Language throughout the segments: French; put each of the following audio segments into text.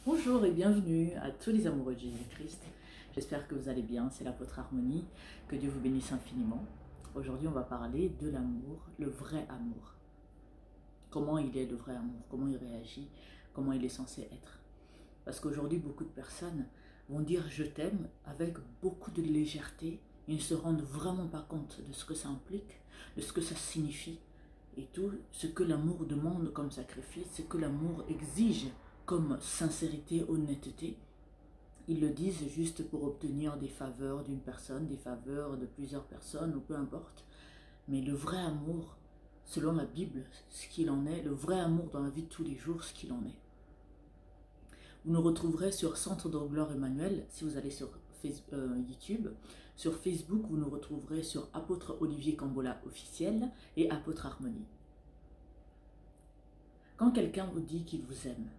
Bonjour et bienvenue à tous les amoureux de Jésus-Christ. J'espère que vous allez bien, c'est l'apôtre Harmonie, que Dieu vous bénisse infiniment. Aujourd'hui on va parler de l'amour, le vrai amour. Comment il est le vrai amour, comment il réagit, comment il est censé être. Parce qu'aujourd'hui beaucoup de personnes vont dire je t'aime avec beaucoup de légèreté. Ils ne se rendent vraiment pas compte de ce que ça implique, de ce que ça signifie et tout ce que l'amour demande comme sacrifice, ce que l'amour exige comme sincérité, honnêteté. Ils le disent juste pour obtenir des faveurs d'une personne, des faveurs de plusieurs personnes, ou peu importe. Mais le vrai amour, selon la Bible, ce qu'il en est, le vrai amour dans la vie de tous les jours, ce qu'il en est. Vous nous retrouverez sur Centre de Gloire Emmanuel, si vous allez sur YouTube. Sur Facebook, vous nous retrouverez sur Apôtre Olivier Cambola officiel et Apôtre Harmonie. Quand quelqu'un vous dit qu'il vous aime,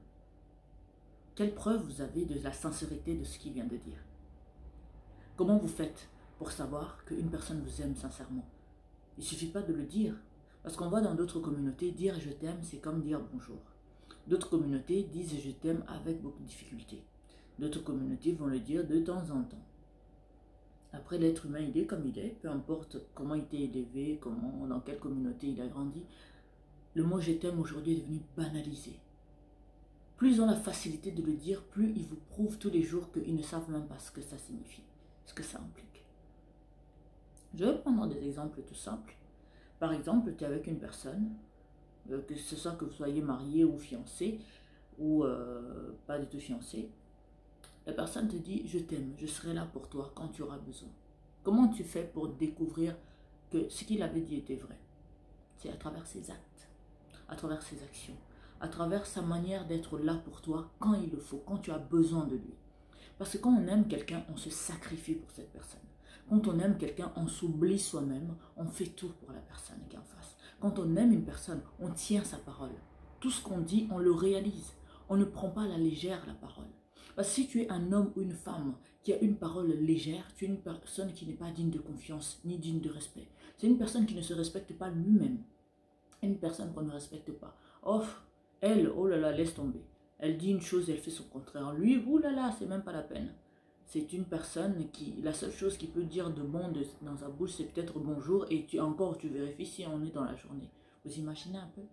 quelle preuve vous avez de la sincérité de ce qu'il vient de dire? Comment vous faites pour savoir qu'une personne vous aime sincèrement? Il ne suffit pas de le dire. Parce qu'on voit dans d'autres communautés, dire je t'aime, c'est comme dire bonjour. D'autres communautés disent je t'aime avec beaucoup de difficultés. D'autres communautés vont le dire de temps en temps. Après, l'être humain, il est comme il est, peu importe comment il était élevé, dans quelle communauté il a grandi. Le mot je t'aime aujourd'hui est devenu banalisé. Plus ils ont la facilité de le dire, plus ils vous prouvent tous les jours qu'ils ne savent même pas ce que ça signifie, ce que ça implique. Je vais prendre des exemples tout simples. Par exemple, tu es avec une personne, que ce soit que vous soyez marié ou fiancé, ou pas du tout fiancé. La personne te dit « je t'aime, je serai là pour toi quand tu auras besoin ». Comment tu fais pour découvrir que ce qu'il avait dit était vrai? C'est à travers ses actes, à travers ses actions, à travers sa manière d'être là pour toi quand il le faut, quand tu as besoin de lui. Parce que quand on aime quelqu'un, on se sacrifie pour cette personne. Quand on aime quelqu'un, on s'oublie soi-même, on fait tout pour la personne qui est en face. Quand on aime une personne, on tient sa parole. Tout ce qu'on dit, on le réalise. On ne prend pas à la légère la parole. Parce que si tu es un homme ou une femme qui a une parole légère, tu es une personne qui n'est pas digne de confiance, ni digne de respect. C'est une personne qui ne se respecte pas lui-même. Une personne qu'on ne respecte pas. Oh, elle, oh là là, laisse tomber. Elle dit une chose et elle fait son contraire. Lui, oh là là, c'est même pas la peine. C'est une personne qui, la seule chose qu'il peut dire de bon dans sa bouche, c'est peut-être bonjour, et tu vérifies si on est dans la journée. Vous imaginez un peu?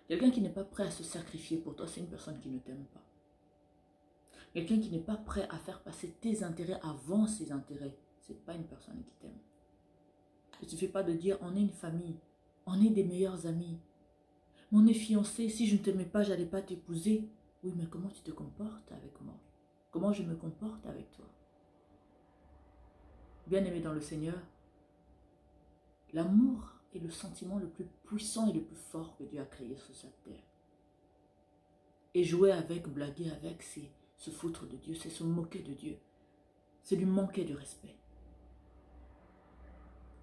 Quelqu'un qui n'est pas prêt à se sacrifier pour toi, c'est une personne qui ne t'aime pas. Quelqu'un qui n'est pas prêt à faire passer tes intérêts avant ses intérêts, c'est pas une personne qui t'aime. Il ne suffit pas de dire on est une famille, on est des meilleurs amis. On est fiancés, si je ne t'aimais pas, je n'allais pas t'épouser. Oui, mais comment tu te comportes avec moi? Comment je me comporte avec toi? Bien-aimé dans le Seigneur, l'amour est le sentiment le plus puissant et le plus fort que Dieu a créé sur cette terre. Et jouer avec, blaguer avec, c'est se foutre de Dieu, c'est se moquer de Dieu. C'est lui manquer de respect.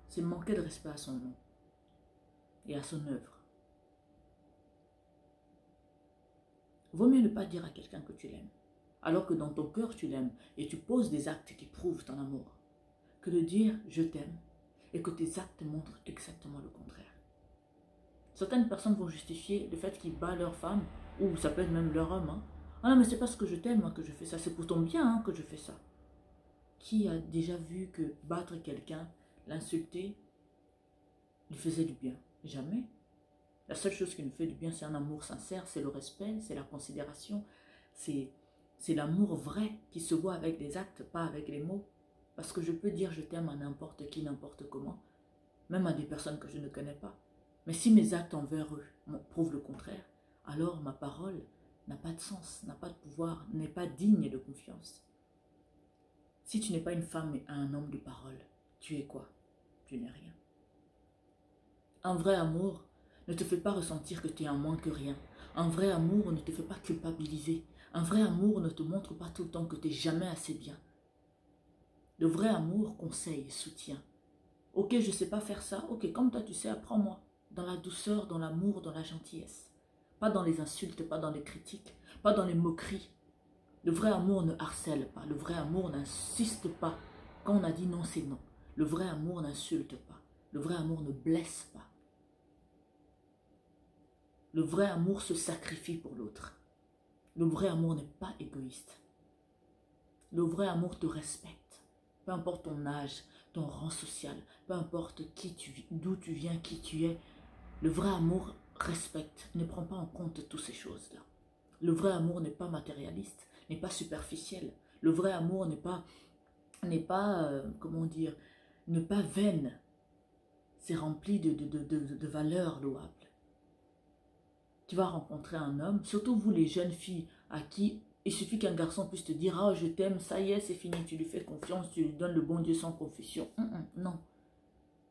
C'est manquer de respect à son nom et à son œuvre. Vaut mieux ne pas dire à quelqu'un que tu l'aimes, alors que dans ton cœur tu l'aimes et tu poses des actes qui prouvent ton amour, que de dire je t'aime et que tes actes montrent exactement le contraire. Certaines personnes vont justifier le fait qu'ils battent leur femme, ou ça peut être même leur homme. Hein. Ah non, mais c'est parce que je t'aime que je fais ça, c'est pour ton bien que je fais ça. Qui a déjà vu que battre quelqu'un, l'insulter, lui faisait du bien? Jamais. La seule chose qui nous fait du bien, c'est un amour sincère, c'est le respect, c'est la considération, c'est l'amour vrai qui se voit avec des actes, pas avec les mots. Parce que je peux dire je t'aime à n'importe qui, n'importe comment, même à des personnes que je ne connais pas. Mais si mes actes envers eux prouvent le contraire, alors ma parole n'a pas de sens, n'a pas de pouvoir, n'est pas digne de confiance. Si tu n'es pas une femme et un homme de parole, tu es quoi? Tu n'es rien. Un vrai amour ne te fait pas ressentir que tu es un moins que rien. Un vrai amour ne te fait pas culpabiliser. Un vrai amour ne te montre pas tout le temps que tu n'es jamais assez bien. Le vrai amour conseille, soutient. Ok, je ne sais pas faire ça. Ok, comme toi tu sais, apprends-moi. Dans la douceur, dans l'amour, dans la gentillesse. Pas dans les insultes, pas dans les critiques, pas dans les moqueries. Le vrai amour ne harcèle pas. Le vrai amour n'insiste pas. Quand on a dit non, c'est non. Le vrai amour n'insulte pas. Le vrai amour ne blesse pas. Le vrai amour se sacrifie pour l'autre. Le vrai amour n'est pas égoïste. Le vrai amour te respecte. Peu importe ton âge, ton rang social, peu importe d'où tu viens, qui tu es. Le vrai amour respecte, ne prend pas en compte toutes ces choses-là. Le vrai amour n'est pas matérialiste, n'est pas superficiel. Le vrai amour n'est pas comment dire, n'est pas vaine. C'est rempli de valeurs louables. Tu vas rencontrer un homme, surtout vous les jeunes filles, à qui il suffit qu'un garçon puisse te dire « Ah, je t'aime, ça y est, c'est fini, tu lui fais confiance, tu lui donnes le bon Dieu sans confession. » Non.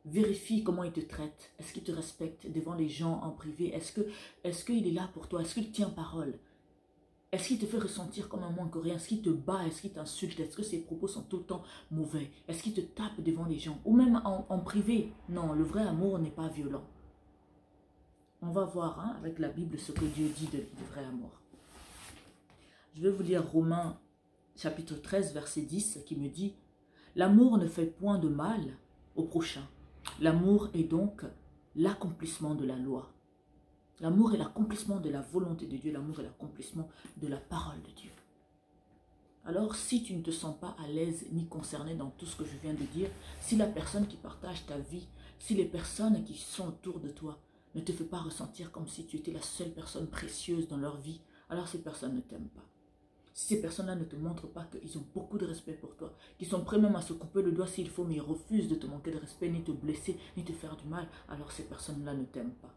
Vérifie comment il te traite. Est-ce qu'il te respecte devant les gens en privé? Est-ce qu'il est là pour toi? Est-ce qu'il tient parole? Est-ce qu'il te fait ressentir comme un moins que rien? Est-ce qu'il te bat? Est-ce qu'il t'insulte? Est-ce que ses propos sont tout le temps mauvais? Est-ce qu'il te tape devant les gens? Ou même en privé? Non, le vrai amour n'est pas violent. On va voir avec la Bible ce que Dieu dit du vrai amour. Je vais vous lire Romains chapitre 13, verset 10 qui me dit « L'amour ne fait point de mal au prochain. L'amour est donc l'accomplissement de la loi. » L'amour est l'accomplissement de la volonté de Dieu. L'amour est l'accomplissement de la parole de Dieu. Alors, si tu ne te sens pas à l'aise ni concerné dans tout ce que je viens de dire, si la personne qui partage ta vie, si les personnes qui sont autour de toi ne te font pas ressentir comme si tu étais la seule personne précieuse dans leur vie, alors ces personnes ne t'aiment pas. Si ces personnes-là ne te montrent pas qu'ils ont beaucoup de respect pour toi, qu'ils sont prêts même à se couper le doigt s'il faut, mais ils refusent de te manquer de respect, ni te blesser, ni te faire du mal, alors ces personnes-là ne t'aiment pas.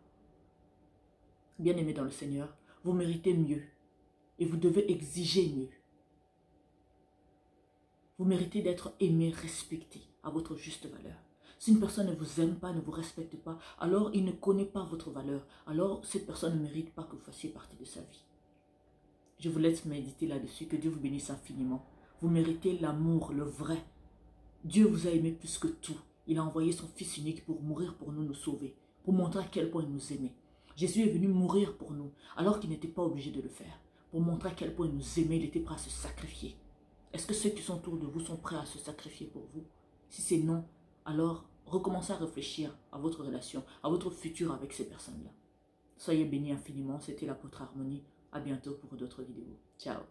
Bien-aimés dans le Seigneur, vous méritez mieux et vous devez exiger mieux. Vous méritez d'être aimé, respecté à votre juste valeur. Si une personne ne vous aime pas, ne vous respecte pas, alors il ne connaît pas votre valeur. Alors cette personne ne mérite pas que vous fassiez partie de sa vie. Je vous laisse méditer là-dessus. Que Dieu vous bénisse infiniment. Vous méritez l'amour, le vrai. Dieu vous a aimé plus que tout. Il a envoyé son Fils unique pour mourir pour nous sauver, pour montrer à quel point il nous aimait. Jésus est venu mourir pour nous, alors qu'il n'était pas obligé de le faire. Pour montrer à quel point il nous aimait, il était prêt à se sacrifier. Est-ce que ceux qui sont autour de vous sont prêts à se sacrifier pour vous? Si c'est non, alors recommencez à réfléchir à votre relation, à votre futur avec ces personnes-là. Soyez bénis infiniment. C'était l'apôtre Harmonie. À bientôt pour d'autres vidéos. Ciao.